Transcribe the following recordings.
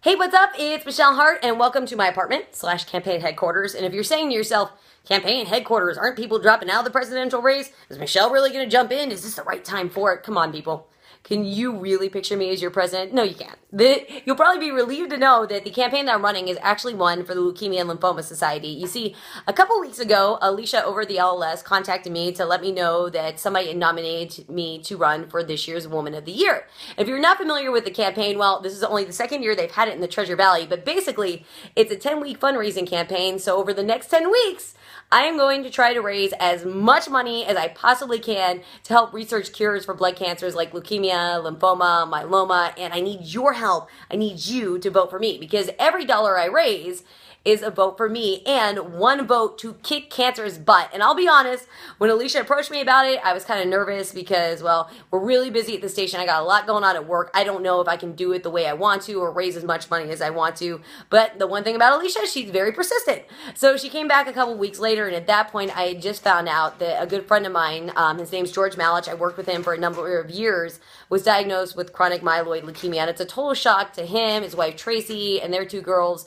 Hey, what's up? It's Michelle Hart, and welcome to my apartment/campaign headquarters. And if you're saying to yourself, campaign headquarters, aren't people dropping out of the presidential race? Is Michelle really going to jump in? Is this the right time for it? Come on, people. Can you really picture me as your president? No, you can't. You'll probably be relieved to know that the campaign that I'm running is actually one for the Leukemia and Lymphoma Society. You see, a couple weeks ago, Alicia over at the LLS contacted me to let me know that somebody had nominated me to run for this year's Woman of the Year. If you're not familiar with the campaign, well, this is only the second year they've had it in the Treasure Valley, but basically, it's a 10-week fundraising campaign, so over the next 10 weeks, I am going to try to raise as much money as I possibly can to help research cures for blood cancers like leukemia, lymphoma, myeloma, and I need your help. I need you to vote for me because every dollar I raise is a vote for me and one vote to kick cancer's butt. And I'll be honest, when Alicia approached me about it, I was kind of nervous because, well, we're really busy at the station. I got a lot going on at work. I don't know if I can do it the way I want to or raise as much money as I want to. But the one thing about Alicia, she's very persistent. So she came back a couple weeks later, and at that point, I had just found out that a good friend of mine, his name's George Malich, I worked with him for a number of years, was diagnosed with chronic myeloid leukemia. And it's a total shock to him, his wife Tracy, and their two girls,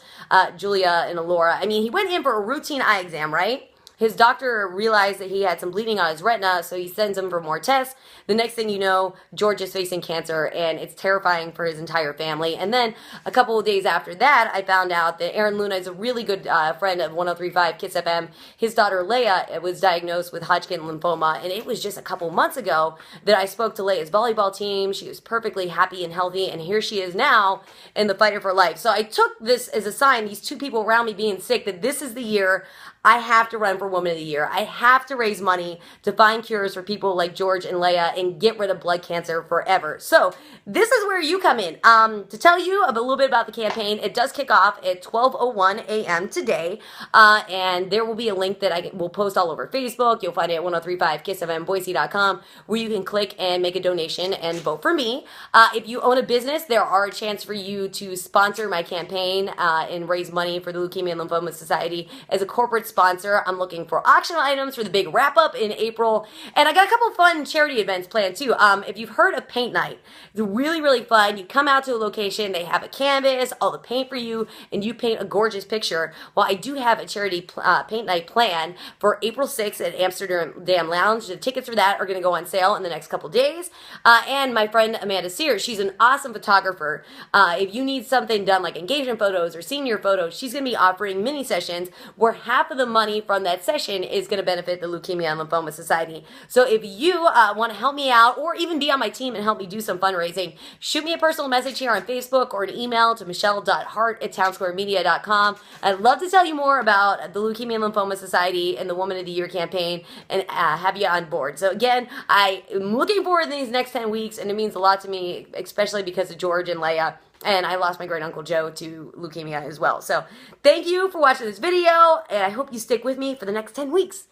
Julia and Alora. I mean, he went in for a routine eye exam, right? His doctor realized that he had some bleeding on his retina, so he sends him for more tests. The next thing you know, George is facing cancer, and it's terrifying for his entire family. And then a couple of days after that, I found out that Aaron Luna is a really good friend of 103.5 Kiss FM. His daughter Leia was diagnosed with Hodgkin lymphoma, and it was just a couple months ago that I spoke to Leia's volleyball team. She was perfectly happy and healthy, and here she is now in the fight of her life. So I took this as a sign, these two people around me being sick, that this is the year I have to run for Woman of the Year. I have to raise money to find cures for people like George and Leia and get rid of blood cancer forever. So this is where you come in. To tell you a little bit about the campaign, it does kick off at 12:01 a.m. today, and there will be a link that I will post all over Facebook. You'll find it at 1035kissfmboise.com, where you can click and make a donation and vote for me. If you own a business, there are a chance for you to sponsor my campaign and raise money for the Leukemia and Lymphoma Society as a corporate sponsor. I'm looking for auction items for the big wrap-up in April. And I got a couple fun charity events planned too. If you've heard of Paint Night, it's really, really fun. You come out to a location, they have a canvas, all the paint for you, and you paint a gorgeous picture. Well, I do have a charity Paint Night planned for April 6th at Amsterdam Lounge. The tickets for that are going to go on sale in the next couple days. And my friend Amanda Sears, she's an awesome photographer. If you need something done like engagement photos or senior photos, she's going to be offering mini sessions where half of the money from that session is going to benefit the Leukemia and Lymphoma Society. So if you want to help me out or even be on my team and help me do some fundraising, shoot me a personal message here on Facebook or an email to michelle.hart@townsquaremedia.com. I'd love to tell you more about the Leukemia and Lymphoma Society and the Woman of the Year campaign and have you on board. So again, I am looking forward to these next 10 weeks, and it means a lot to me, especially because of George and Leia. And I lost my great uncle Joe to leukemia as well. So thank you for watching this video, and I hope you stick with me for the next 10 weeks.